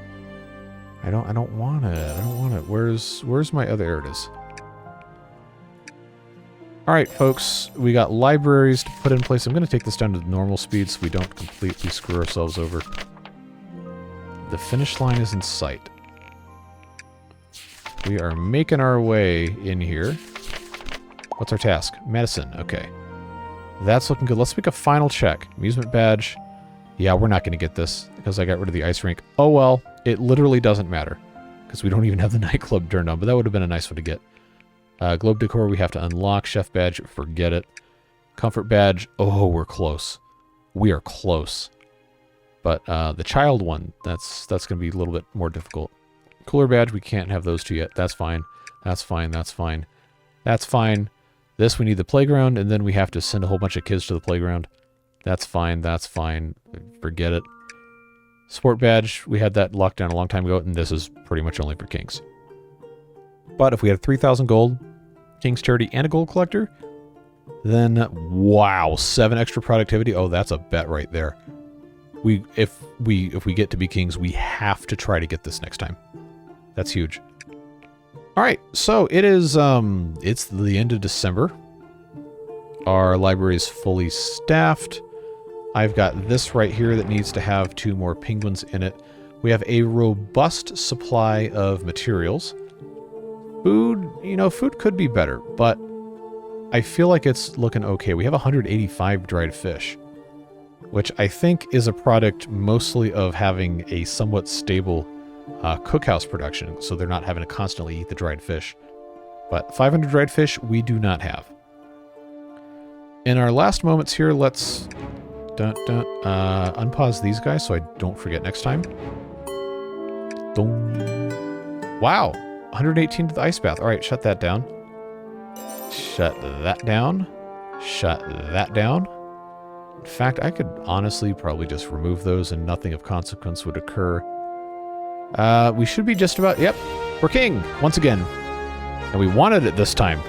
I don't want it. I don't want it. Where's my other... There it is. All right, folks, we got libraries to put in place. I'm going to take this down to normal speed so we don't completely screw ourselves over. The finish line is in sight. We are making our way in here. What's our task? Medicine. Okay. That's looking good. Let's make a final check. Amusement badge. Yeah, we're not going to get this because I got rid of the ice rink. Oh, well, it literally doesn't matter because we don't even have the nightclub turned on, but that would have been a nice one to get. Globe decor, we have to unlock. Chef badge, forget it. Comfort badge, oh, we're close. We are close. But the child one, that's going to be a little bit more difficult. Cooler badge, we can't have those two yet. That's fine. That's fine. That's fine. That's fine. This, we need the playground, and then we have to send a whole bunch of kids to the playground. That's fine. That's fine. Forget it. Sport badge, we had that locked down a long time ago, and this is pretty much only for kings. But if we had 3,000 gold, King's Charity, and a gold collector, then wow, 7 extra productivity. Oh, that's a bet right there. If we get to be kings, we have to try to get this next time. That's huge. All right, so it is it's the end of December. Our library is fully staffed. I've got this right here that needs to have 2 more penguins in it. We have a robust supply of materials. Food, food could be better, but I feel like it's looking okay. We have 185 dried fish, which I think is a product mostly of having a somewhat stable cookhouse production, so they're not having to constantly eat the dried fish. But 500 dried fish, we do not have. In our last moments here, let's unpause these guys so I don't forget next time. Wow! 118 to the ice bath. All right, shut that down. Shut that down. Shut that down. In fact, I could honestly probably just remove those and nothing of consequence would occur. We should be just about... Yep, we're king once again. And we wanted it this time.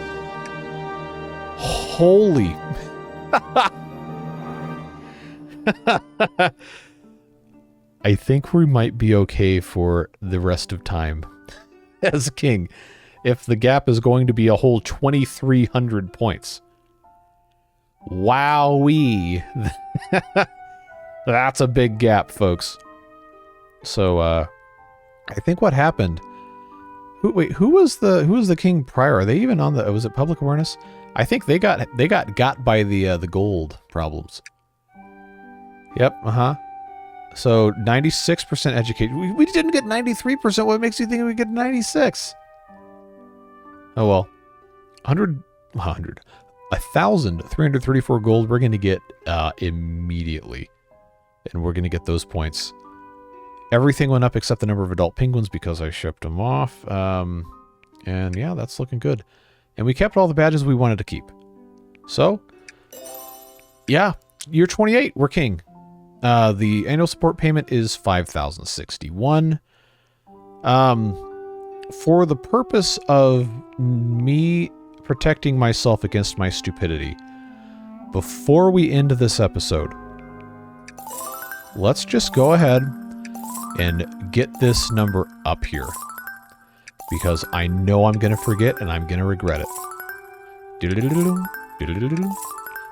Holy... I think we might be okay for the rest of time as king. if the gap is going to be a whole 2,300 points. Wowee. That's a big gap, folks. So, I think what happened... Who was the king prior? Are they even on the... Was it public awareness? I think they got by the gold problems. Yep, So 96% education. We didn't get 93%. What makes you think we get 96? Oh well. 1,334 gold we're going to get immediately. And we're going to get those points. Everything went up except the number of adult penguins because I shipped them off. And yeah, that's looking good. And we kept all the badges we wanted to keep. So, yeah, year 28, we're king. The annual support payment is 5,061. For the purpose of me protecting myself against my stupidity, before we end this episode, let's just go ahead and get this number up here. Because I know I'm going to forget and I'm going to regret it.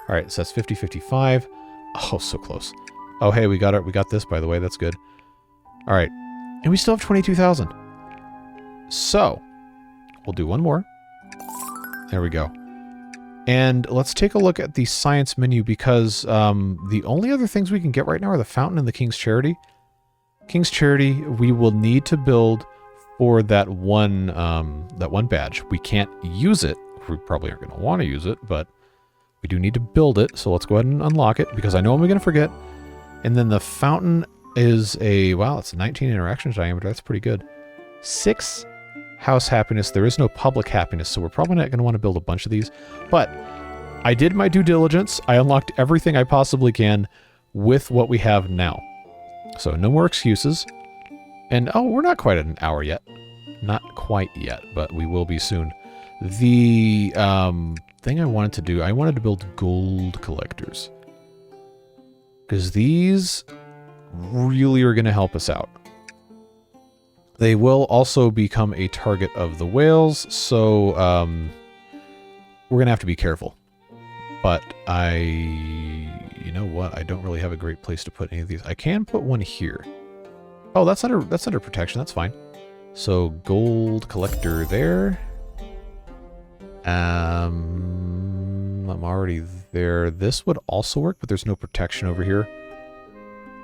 Alright, so that's 50, 55. Oh, so close. Oh, hey, we got it. We got this, by the way. That's good. Alright. And we still have 22,000. So, we'll do one more. There we go. And let's take a look at the science menu because the only other things we can get right now are the fountain and the King's Charity. King's Charity, we will need to build for that one badge. We can't use it. We probably aren't going to want to use it, but we do need to build it. So let's go ahead and unlock it because I know I'm going to forget. And then the fountain is it's a 19 interaction diameter. That's pretty good. 6 house happiness. There is no public happiness, so we're probably not going to want to build a bunch of these. But I did my due diligence. I unlocked everything I possibly can with what we have now. So no more excuses. And, oh, we're not quite at an hour yet. Not quite yet, but we will be soon. The thing I wanted to do, I wanted to build gold collectors. Because these really are going to help us out. They will also become a target of the whales, so we're going to have to be careful. But you know what? I don't really have a great place to put any of these. I can put one here. Oh, that's under protection. That's fine. So gold collector there. I'm already there. This would also work, but there's no protection over here.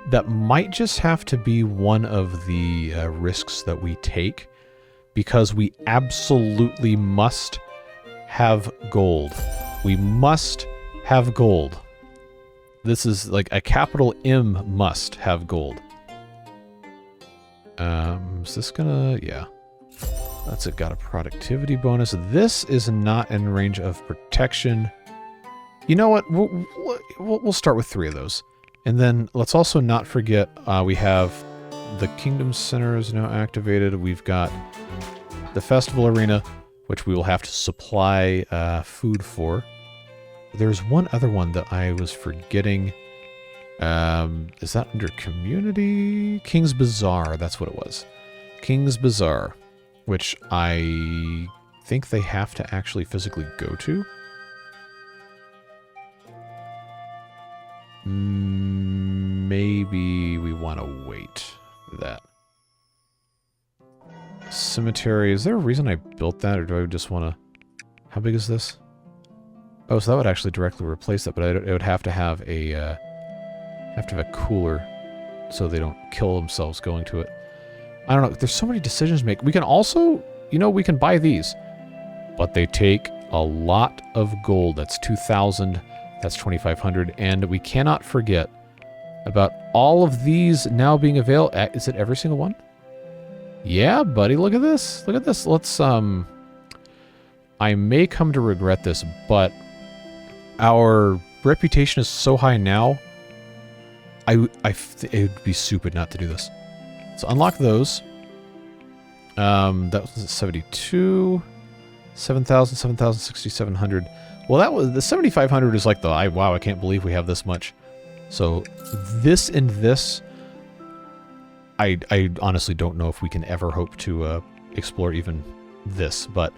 That might just have to be one of the risks that we take because we absolutely must have gold. We must have gold. This is like a capital M must have gold. Is this gonna... Yeah. That's got a productivity bonus. This is not in range of protection. You know what? We'll start with 3 of those. And then let's also not forget we have the Kingdom Center is now activated. We've got the Festival Arena, which we will have to supply food for. There's one other one that I was forgetting. Is that under Community? King's Bazaar, that's what it was. King's Bazaar, which I think they have to actually physically go to. Maybe we want to wait for that. Cemetery, is there a reason I built that, or do I just want to... How big is this? Oh, so that would actually directly replace that, but it would have to have a cooler so they don't kill themselves going to it. I don't know. There's so many decisions to make. We can also, we can buy these, but they take a lot of gold. That's 2,000. That's 2,500. And we cannot forget about all of these now being available. Is it every single one? Yeah, buddy. Look at this. Look at this. Let's, I may come to regret this, but our reputation is so high now, it would be stupid not to do this. So unlock those. That was 72, 7,000, 7,000, 6,700. Well, that was the 7,500 is like the wow, I can't believe we have this much. So this and this, I honestly don't know if we can ever hope to explore even this, but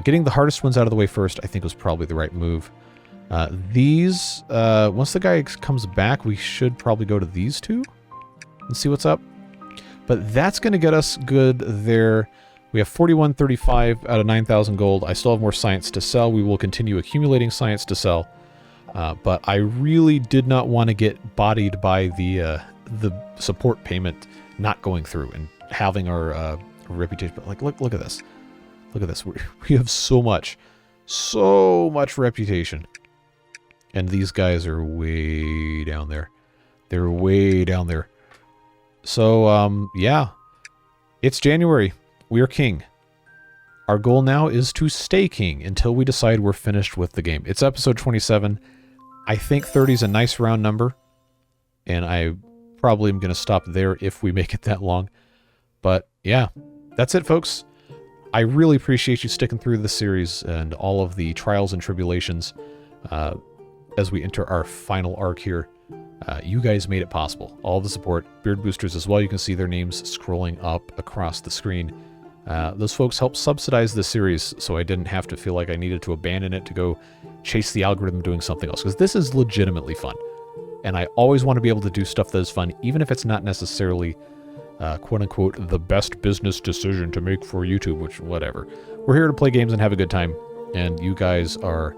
getting the hardest ones out of the way first, I think, was probably the right move. These, once the guy comes back, we should probably go to these two and see what's up. But that's going to get us good there. We have 4135 out of 9,000 gold. I still have more science to sell. We will continue accumulating science to sell. But I really did not want to get bodied by the support payment not going through and having our reputation. But like, look at this. Look at this. We have so much reputation. And these guys are way down there. They're way down there. So, yeah. It's January. We are king. Our goal now is to stay king until we decide we're finished with the game. It's episode 27. I think 30 is a nice round number. And I probably am going to stop there if we make it that long. But, yeah. That's it, folks. I really appreciate you sticking through the series and all of the trials and tribulations as we enter our final arc here. You guys made it possible. All the support, beard boosters as well. You can see their names scrolling up across the screen. Those folks helped subsidize the series, so I didn't have to feel like I needed to abandon it to go chase the algorithm doing something else, because this is legitimately fun. And I always want to be able to do stuff that is fun, even if it's not necessarily, quote-unquote, the best business decision to make for YouTube, which, whatever. We're here to play games and have a good time, and you guys are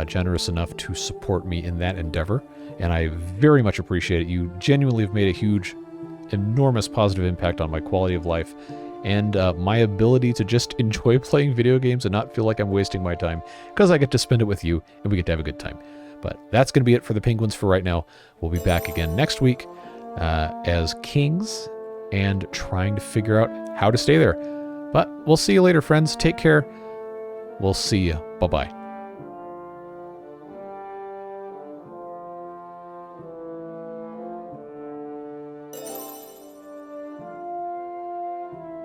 generous enough to support me in that endeavor, and I very much appreciate it. You genuinely have made a huge, enormous positive impact on my quality of life and my ability to just enjoy playing video games and not feel like I'm wasting my time, because I get to spend it with you and we get to have a good time. But that's going to be it for the Penguins for right now. We'll be back again next week as kings and trying to figure out how to stay there. But we'll see you later, friends. Take care. We'll see you. Bye-bye.